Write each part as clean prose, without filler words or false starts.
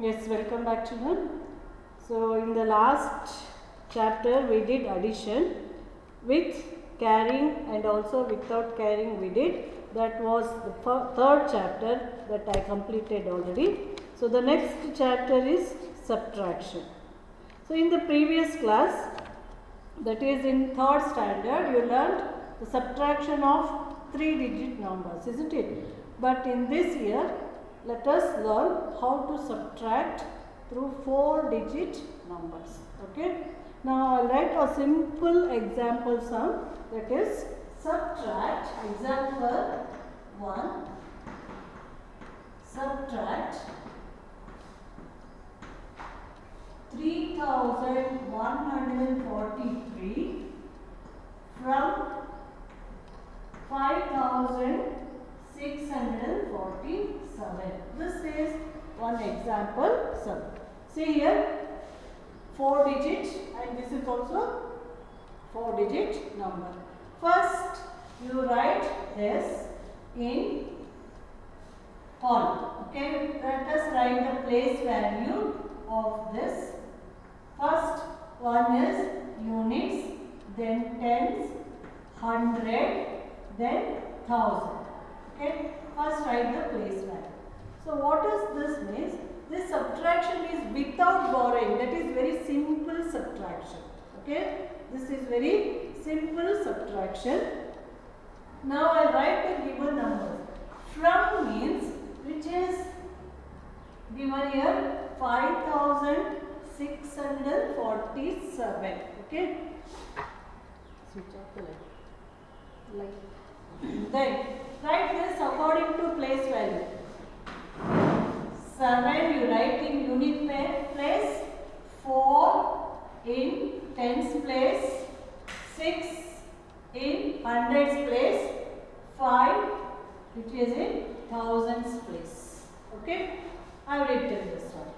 Yes, welcome back children. So in the last chapter we did addition with carrying and also without carrying we did. That was the third chapter that I completed already. So the next chapter is subtraction. So in the previous class, that is in third standard, you learned the subtraction of 3-digit numbers, isn't it? But in this year, let us learn how to subtract through 4-digit numbers. Okay. Now I'll write a simple example sum, that is subtract, example 1, subtract 3143 from 5647. This is one example sum. See here, 4-digit, and this is also 4-digit number. First, you write this in column. Okay, let us write the place value of this. First one is units, then tens, 100, then 1000. Okay, first write the place value. So what does this mean? This subtraction is without borrowing. That is very simple subtraction. Okay, this is very simple subtraction. Now I write the given numbers. From means which is given here 5647. Okay, switch off the light. Then write this according to place value. 7 you write in unit place, 4 in tens place, 6 in hundreds place, 5 which is in thousands place. Okay, I have written this one.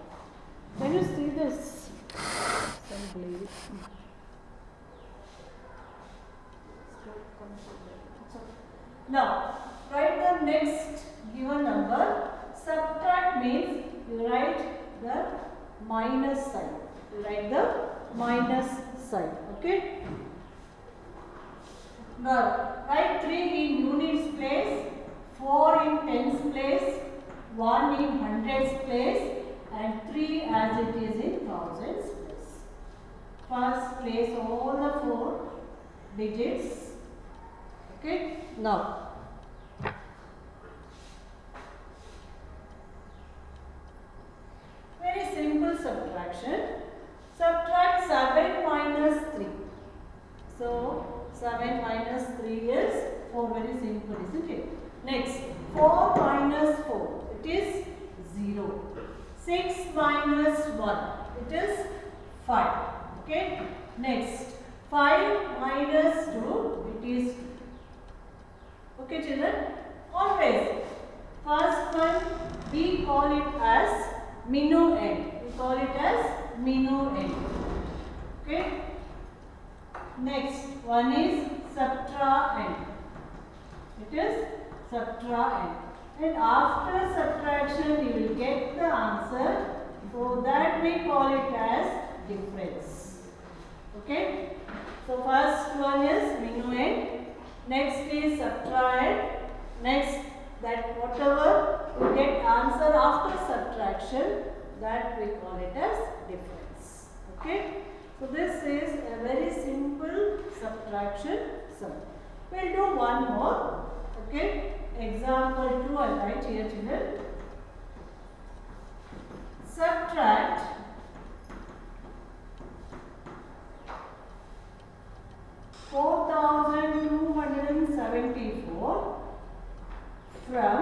Can you see this? Now write the next given number. Subtract means you write the minus sign. You write the minus sign. Okay. Now write 3 in units place, 4 in tens place, 1 in hundreds place, and 3 as it is in thousands place. First place all the 4 digits. Okay. Now very simple subtraction. Subtract 7 minus 3. So 7 minus 3 is 4. Very simple, isn't it? Next, 4 minus 4. It is 0. 6 minus 1. It is 5. Okay. Next, 5 minus 2. It is 2. Okay, children. Always, first one we call it as minuend. We call it as minuend. Okay. Next one is subtrahend. It is subtrahend. And after subtraction you will get the answer. So that we call it as difference. Okay. So first one is minuend. Next is subtrahend. Next, that whatever you get answer after subtraction, that we call it as difference. Okay. So this is a very simple subtraction sum. We'll do one more. Okay. Example 2 I'll write here, children. Subtract 4274 from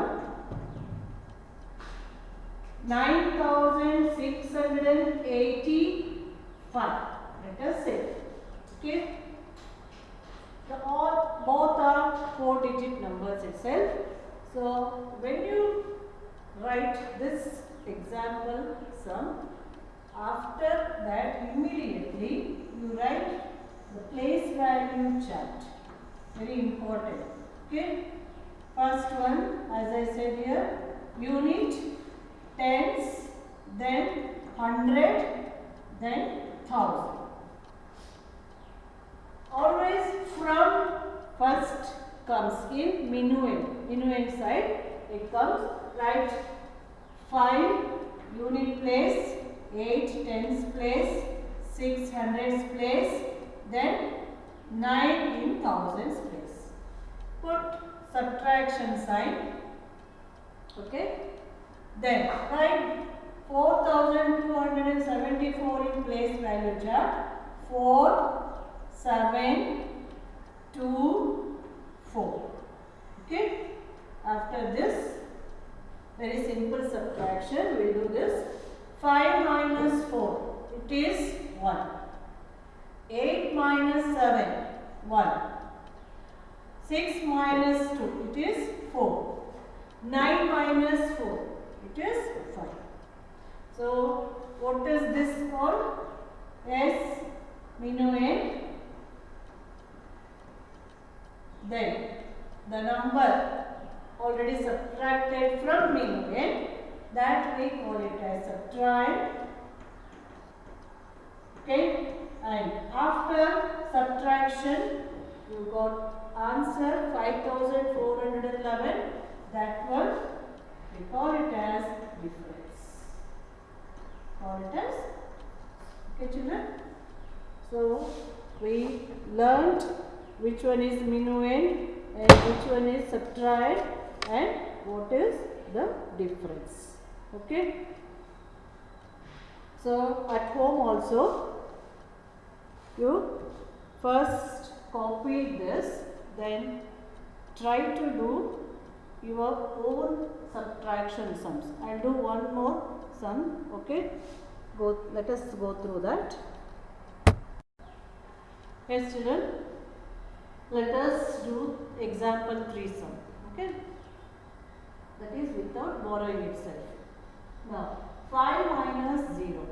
9685. Let us say. Okay. Both are 4-digit numbers itself. So when you write this example sum, after that immediately you write the place value chart. Very important. Okay. First one, as I said here, unit, tens, then 100, then 1000. Always from first comes in minuend side. It comes right 5 unit place, 8 tens place, 6 hundreds place, then 9 in thousands place. Put subtraction sign. Okay. Then write 4274 in place value chart. 4, 7, 2, 4. Okay. After this, very simple subtraction. We will do this. 5 minus 4. It is 1. 8 minus 7. 1. 6 minus 2. It is 4. 9 minus 4. It is 5. So, what is this called? S minuend. Then, the number already subtracted from minuend, that we call it as subtract. Okay, and after subtraction, you got answer 5411. That one we call it as difference. Call it as, okay children. So we learnt which one is minuend and which one is subtract and what is the difference. Okay. So at home also you first copy this, then try to do your own subtraction sums. I will do one more sum. Okay. Let us go through that. Yes children, let us do example 3 sum. Okay. That is without borrowing itself. Now 5 minus 0.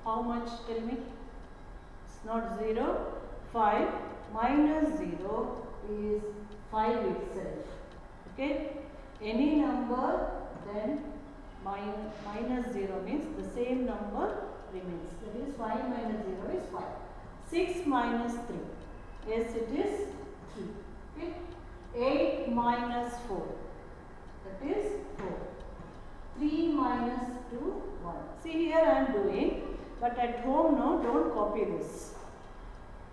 How much? Tell me. It's not 0. 5 minus 0 is 5 itself. Okay. Any number, then minus 0 means the same number remains. That is 5 minus 0 is 5. 6 minus 3. Yes, it is 3. Okay. 8 minus 4. That is 4. 3 minus 2, 1. See, here I am doing, but at home, no, don't copy this.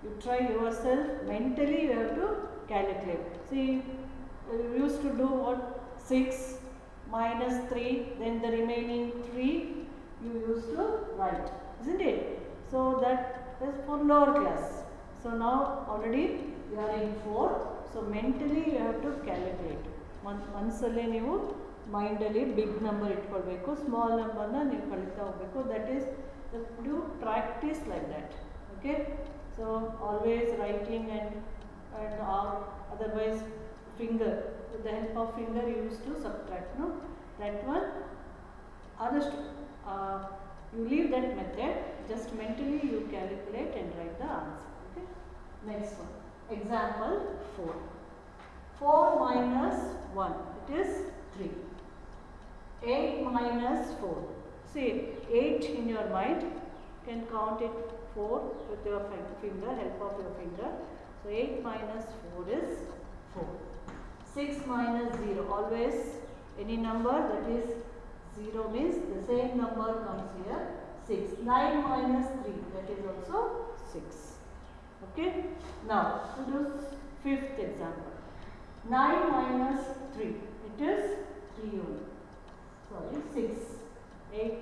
You try yourself, mentally you have to calculate. See, you used to do what? 6 minus 3, then the remaining 3 you used to write, isn't it? So that is for lower class. So now already you are in 4th, so mentally you have to calculate. Once ನೀವು ಮೈಂಡಲ್ಲಿ big number ಇಟ್ಕೊಳ್ಬೇಕು, small ನಂಬರ್ನ ನೀವು ಕಲಿತಾ ಹೋಗಬೇಕು. That is do practice like that. Okay. So always writing and otherwise finger, with the help of finger you used to subtract, no? That one, you leave that method, just mentally you calculate and write the answer. Okay. Next one, example 4. 4 minus 1, it is 3. 8 minus 4. See, 8 in your mind, you can count it 4 with your finger, help of your finger. So 8 minus 4 is 4. 6 minus 0, always any number that is 0 means the same number comes here, 6. 9 minus 3, that is also 6. Okay. Now, to do 5th example. 9 minus 3, it is 3 only. Sorry, 6.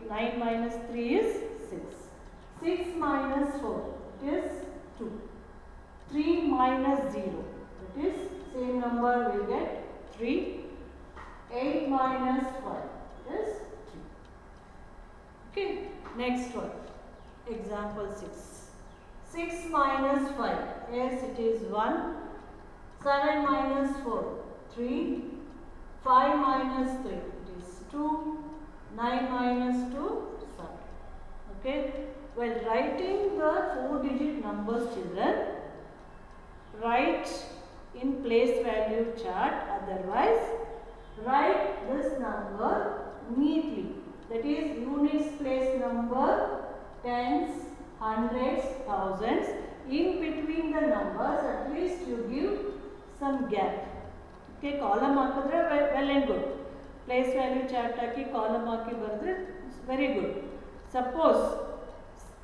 9 minus 3 is 6. 6 minus 4, it is 2. 3 minus 0, that is same number we get 3. 8 minus 5, it is 3. Okay, next one, example 6. 6 minus 5, yes, it is 1. 7 minus 4, 3. 5 minus 3, it is 2. 9 minus 2, 7. Okay, while writing the 4-digit numbers, children, write in place value chart, otherwise write this number neatly. That is units place number tens, hundreds, thousands. In between the numbers, at least you give some gap. Okay, column hakadre well and good. Place value chart haki column haki baradre very good. Suppose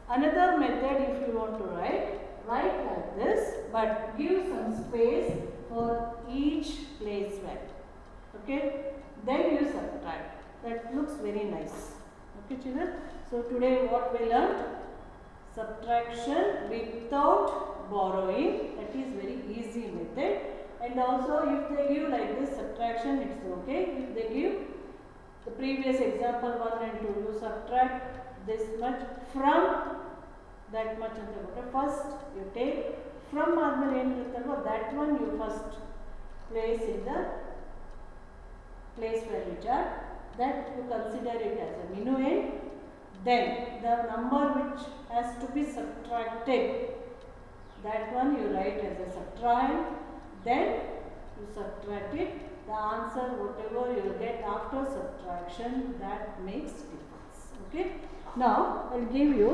another method, if you want to write like this, but give some space for each place value. Okay, then you subtract. That looks very nice. Okay, children. So today what we learned? Subtraction without borrowing. That is very easy method. And also, if they give like this subtraction, it's okay. If they give the previous example 1 and 2, you subtract this much from that much ಅಂತ ಹೇಳ್ಬಿಟ್ಟು first you take from ಆದ್ಮೇಲೆ ಏನಿರುತ್ತಲ್ವ that one you first place in the place value chart, that you consider it as a minuend. Then the number which has to be subtracted, that one you write as a subtrahend. Then you subtract it. The answer whatever you get after subtraction, that makes difference. Okay. Now I'll give you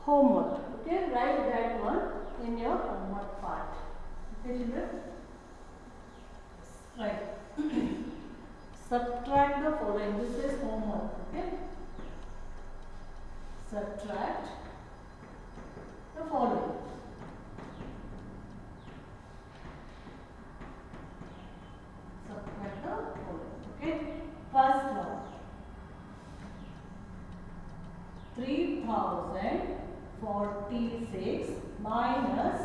homework. Okay, write that one in your homework part. Okay, children. Right. Subtract the following. This is homework. Okay. Subtract the following. Subtract the following. Okay. First one. 3046 minus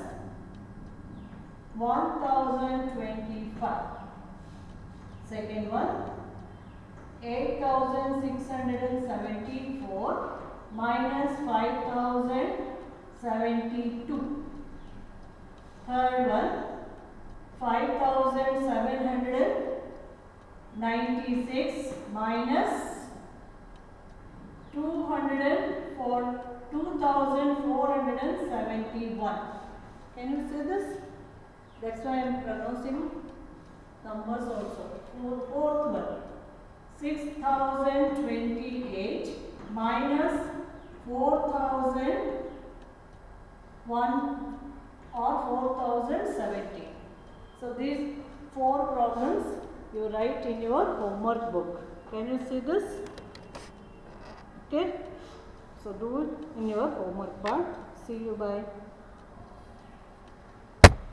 1025. Second one. 8674 minus 5072. Third one. 5796 minus 2471. Can you see this? That's why I am pronouncing numbers also. Fourth one. 6028 minus 4001 or 4070. So these 4 problems you write in your homework book. Can you see this? Okay. So do it in your homework part. See you. Bye.